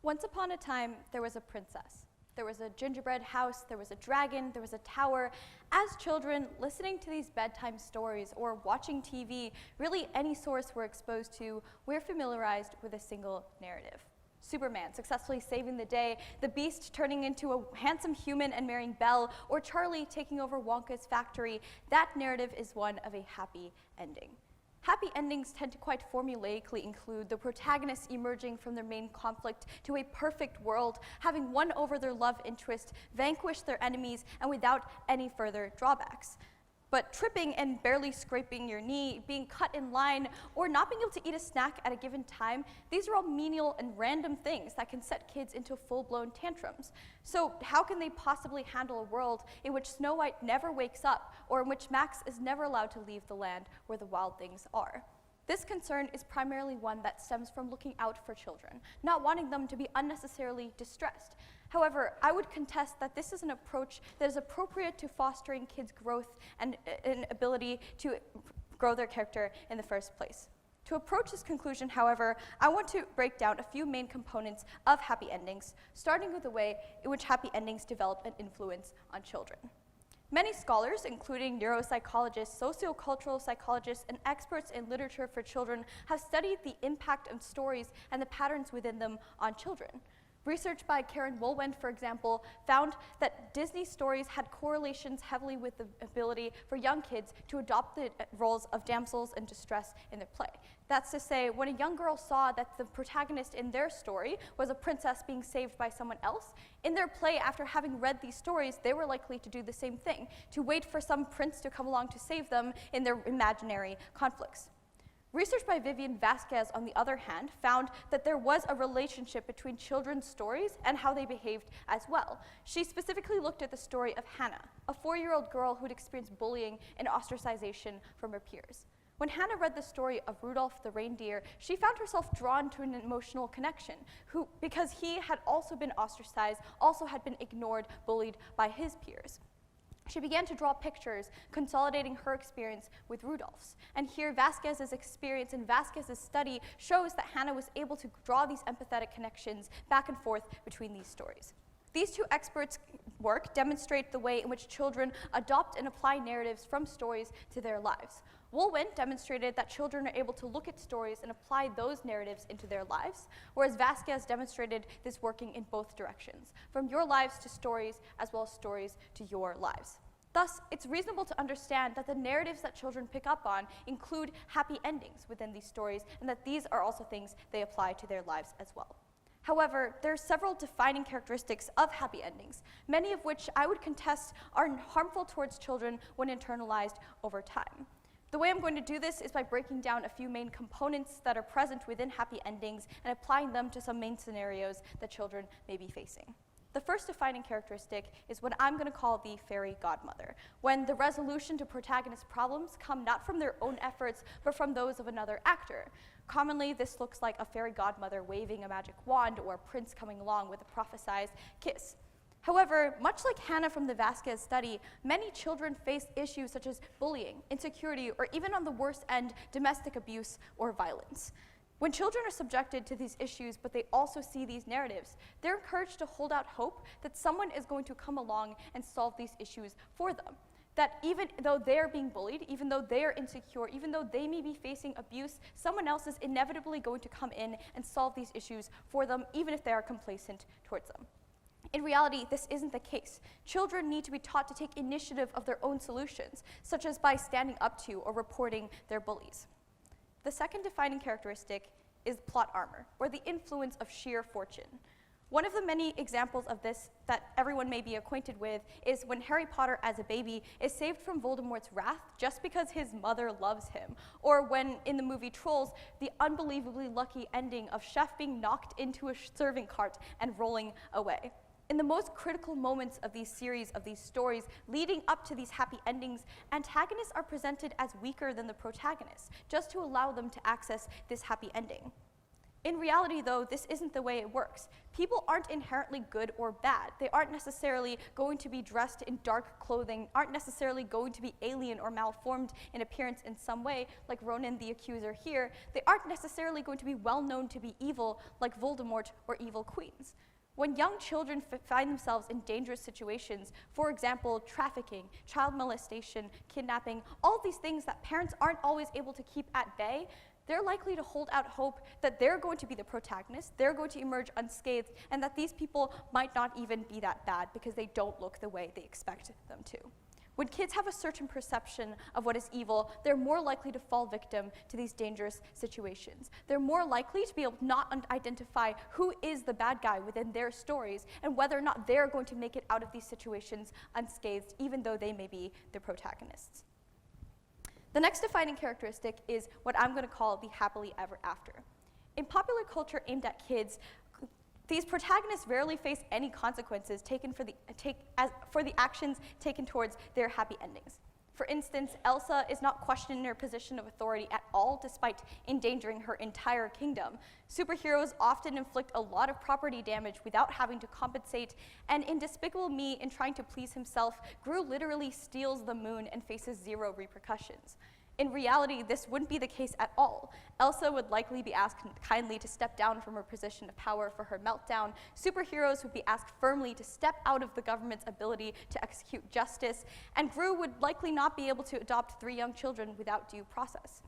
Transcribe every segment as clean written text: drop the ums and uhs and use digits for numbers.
Once upon a time, there was a princess. There was a gingerbread house, there was a dragon, there was a tower. As children, listening to these bedtime stories or watching TV, really any source we're exposed to, we're familiarized with a single narrative. Superman successfully saving the day, the Beast turning into a handsome human and marrying Belle, or Charlie taking over Wonka's factory. That narrative is one of a happy ending. Happy endings tend to quite formulaically include the protagonists emerging from their main conflict to a perfect world, having won over their love interest, vanquished their enemies, and without any further drawbacks. But tripping and barely scraping your knee, being cut in line, or not being able to eat a snack at a given time, these are all menial and random things that can set kids into full-blown tantrums. So how can they possibly handle a world in which Snow White never wakes up, or in which Max is never allowed to leave the land where the wild things are? This concern is primarily one that stems from looking out for children, not wanting them to be unnecessarily distressed. However, I would contest that this is an approach that is appropriate to fostering kids' growth and an ability to grow their character in the first place. To approach this conclusion, however, I want to break down a few main components of happy endings, starting with the way in which happy endings develop an influence on children. Many scholars, including neuropsychologists, sociocultural psychologists, and experts in literature for children, have studied the impact of stories and the patterns within them on children. Research by Karen Woolwend, for example, found that Disney stories had correlations heavily with the ability for young kids to adopt the roles of damsels in distress in their play. That's to say, when a young girl saw that the protagonist in their story was a princess being saved by someone else, in their play, after having read these stories, they were likely to do the same thing, to wait for some prince to come along to save them in their imaginary conflicts. Research by Vivian Vasquez, on the other hand, found that there was a relationship between children's stories and how they behaved as well. She specifically looked at the story of Hannah, a 4-year-old girl who'd experienced bullying and ostracization from her peers. When Hannah read the story of Rudolph the reindeer, she found herself drawn to an emotional connection, because he had also been ostracized, also had been ignored, bullied by his peers. She began to draw pictures, consolidating her experience with Rudolph's. And here, Vasquez's experience and Vasquez's study shows that Hannah was able to draw these empathetic connections back and forth between these stories. These two experts' work demonstrate the way in which children adopt and apply narratives from stories to their lives. Woolwend demonstrated that children are able to look at stories and apply those narratives into their lives, whereas Vasquez demonstrated this working in both directions, from your lives to stories, as well as stories to your lives. Thus, it's reasonable to understand that the narratives that children pick up on include happy endings within these stories, and that these are also things they apply to their lives as well. However, there are several defining characteristics of happy endings, many of which I would contest are harmful towards children when internalized over time. The way I'm going to do this is by breaking down a few main components that are present within happy endings and applying them to some main scenarios that children may be facing. The first defining characteristic is what I'm going to call the fairy godmother, when the resolution to protagonist problems come not from their own efforts, but from those of another actor. Commonly, this looks like a fairy godmother waving a magic wand or a prince coming along with a prophesized kiss. However, much like Hannah from the Vasquez study, many children face issues such as bullying, insecurity, or even on the worst end, domestic abuse or violence. When children are subjected to these issues, but they also see these narratives, they're encouraged to hold out hope that someone is going to come along and solve these issues for them. That even though they're being bullied, even though they're insecure, even though they may be facing abuse, someone else is inevitably going to come in and solve these issues for them, even if they are complacent towards them. In reality, this isn't the case. Children need to be taught to take initiative of their own solutions, such as by standing up to or reporting their bullies. The second defining characteristic is plot armor, or the influence of sheer fortune. One of the many examples of this that everyone may be acquainted with is when Harry Potter, as a baby, is saved from Voldemort's wrath just because his mother loves him, or when, in the movie Trolls, the unbelievably lucky ending of Chef being knocked into a serving cart and rolling away. In the most critical moments of these series, of these stories, leading up to these happy endings, antagonists are presented as weaker than the protagonists, just to allow them to access this happy ending. In reality, though, this isn't the way it works. People aren't inherently good or bad. They aren't necessarily going to be dressed in dark clothing, aren't necessarily going to be alien or malformed in appearance in some way, like Ronan the Accuser here. They aren't necessarily going to be well known to be evil, like Voldemort or evil queens. When young children find themselves in dangerous situations, for example, trafficking, child molestation, kidnapping, all of these things that parents aren't always able to keep at bay, they're likely to hold out hope that they're going to be the protagonist, they're going to emerge unscathed, and that these people might not even be that bad because they don't look the way they expect them to. When kids have a certain perception of what is evil, they're more likely to fall victim to these dangerous situations. They're more likely to be able to not identify who is the bad guy within their stories and whether or not they're going to make it out of these situations unscathed, even though they may be the protagonists. The next defining characteristic is what I'm going to call the happily ever after. In popular culture aimed at kids, these protagonists rarely face any consequences taken for the actions taken towards their happy endings. For instance, Elsa is not questioned in her position of authority at all, despite endangering her entire kingdom. Superheroes often inflict a lot of property damage without having to compensate, and in Despicable Me, in trying to please himself, Gru literally steals the moon and faces zero repercussions. In reality, this wouldn't be the case at all. Elsa would likely be asked kindly to step down from her position of power for her meltdown. Superheroes would be asked firmly to step out of the government's ability to execute justice, and Gru would likely not be able to adopt 3 young children without due process.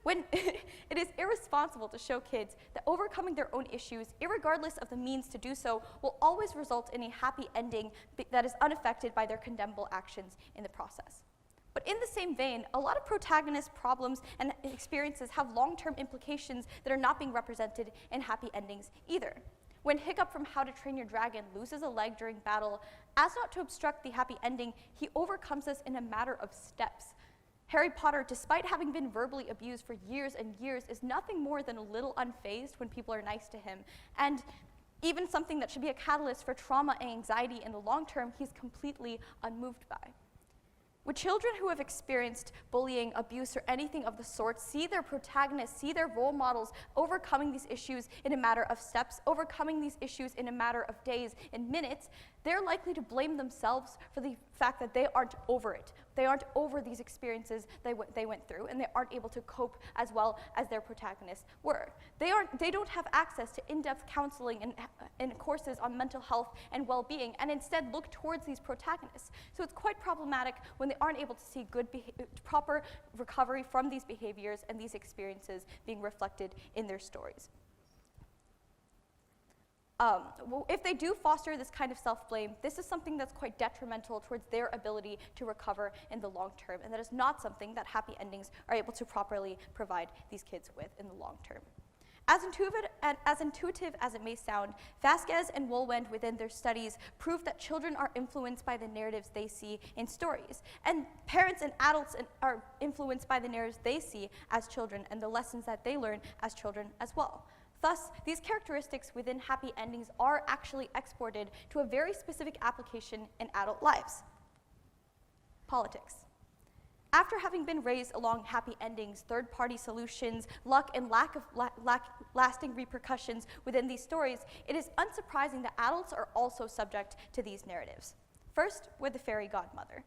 When it is irresponsible to show kids that overcoming their own issues, irregardless of the means to do so, will always result in a happy ending that is unaffected by their condemnable actions in the process. But in the same vein, a lot of protagonists' problems and experiences have long-term implications that are not being represented in happy endings either. When Hiccup from How to Train Your Dragon loses a leg during battle, as not to obstruct the happy ending, he overcomes this in a matter of steps. Harry Potter, despite having been verbally abused for years and years, is nothing more than a little unfazed when people are nice to him. And even something that should be a catalyst for trauma and anxiety in the long term, he's completely unmoved by. When children who have experienced bullying, abuse, or anything of the sort see their protagonists, see their role models overcoming these issues in a matter of steps, overcoming these issues in a matter of days and minutes, they're likely to blame themselves for the fact that they aren't over it. They aren't over these experiences they went through, and they aren't able to cope as well as their protagonists were. They don't have access to in-depth counseling and courses on mental health and well-being, and instead look towards these protagonists. So it's quite problematic when they aren't able to see proper recovery from these behaviors and these experiences being reflected in their stories. If they do foster this kind of self-blame, this is something that's quite detrimental towards their ability to recover in the long term, and that is not something that happy endings are able to properly provide these kids with in the long term. As intuitive as it may sound, Vasquez and Woolwend within their studies prove that children are influenced by the narratives they see in stories, and parents and adults are influenced by the narratives they see as children and the lessons that they learn as children as well. Thus, these characteristics within happy endings are actually exported to a very specific application in adult lives: politics. After having been raised along happy endings, third-party solutions, luck, and lack of lasting repercussions within these stories, it is unsurprising that adults are also subject to these narratives. First, with the fairy godmother.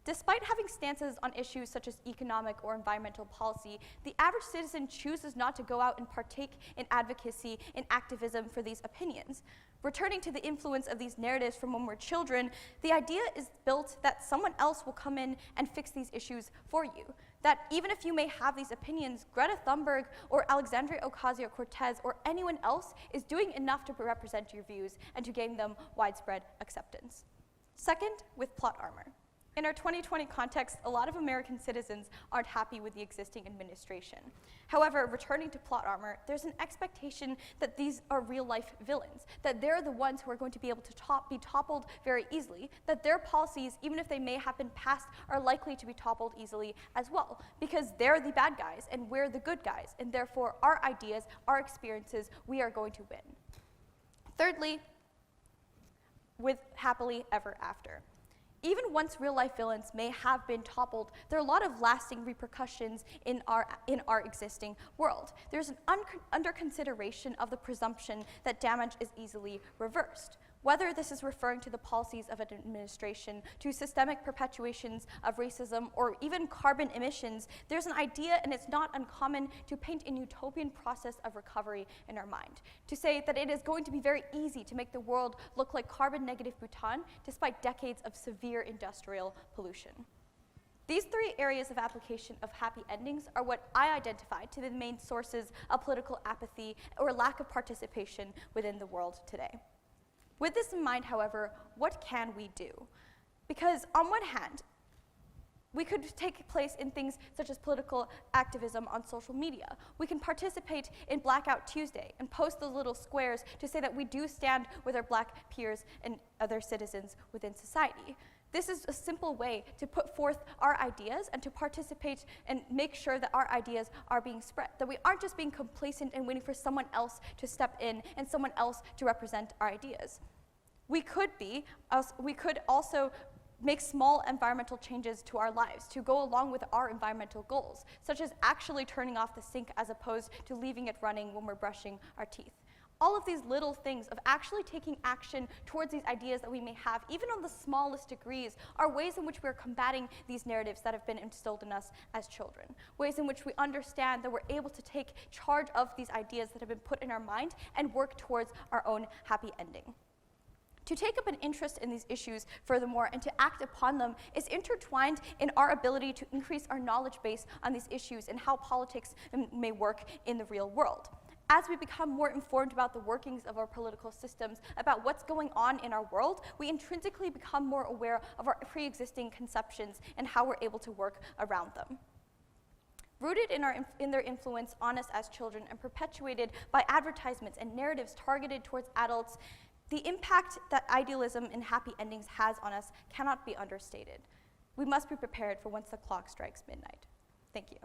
Despite having stances on issues such as economic or environmental policy, the average citizen chooses not to go out and partake in advocacy and activism for these opinions. Returning to the influence of these narratives from when we're children, the idea is built that someone else will come in and fix these issues for you. That even if you may have these opinions, Greta Thunberg or Alexandria Ocasio-Cortez or anyone else is doing enough to represent your views and to gain them widespread acceptance. Second, with plot armor. In our 2020 context, a lot of American citizens aren't happy with the existing administration. However, returning to plot armor, there's an expectation that these are real-life villains, that they're the ones who are going to be able to be toppled very easily, that their policies, even if they may have been passed, are likely to be toppled easily as well, because they're the bad guys and we're the good guys, and therefore our ideas, our experiences, we are going to win. Thirdly, with happily ever after. Even once real-life villains may have been toppled, there are a lot of lasting repercussions in our existing world. There's an under consideration of the presumption that damage is easily reversed. Whether this is referring to the policies of an administration, to systemic perpetuations of racism, or even carbon emissions, there's an idea, and it's not uncommon, to paint a utopian process of recovery in our mind. To say that it is going to be very easy to make the world look like carbon-negative Bhutan, despite decades of severe industrial pollution. These three areas of application of happy endings are what I identified to be the main sources of political apathy or lack of participation within the world today. With this in mind, however, what can we do? Because on one hand, we could take place in things such as political activism on social media. We can participate in Blackout Tuesday and post those little squares to say that we do stand with our Black peers and other citizens within society. This is a simple way to put forth our ideas and to participate and make sure that our ideas are being spread, that we aren't just being complacent and waiting for someone else to step in and someone else to represent our ideas. We could also make small environmental changes to our lives to go along with our environmental goals, such as actually turning off the sink as opposed to leaving it running when we're brushing our teeth. All of these little things of actually taking action towards these ideas that we may have, even on the smallest degrees, are ways in which we are combating these narratives that have been instilled in us as children. Ways in which we understand that we're able to take charge of these ideas that have been put in our mind and work towards our own happy ending. To take up an interest in these issues furthermore and to act upon them is intertwined in our ability to increase our knowledge base on these issues and how politics may work in the real world. As we become more informed about the workings of our political systems, about what's going on in our world, we intrinsically become more aware of our pre-existing conceptions and how we're able to work around them. Rooted in their influence on us as children and perpetuated by advertisements and narratives targeted towards adults, the impact that idealism and happy endings has on us cannot be understated. We must be prepared for once the clock strikes midnight. Thank you.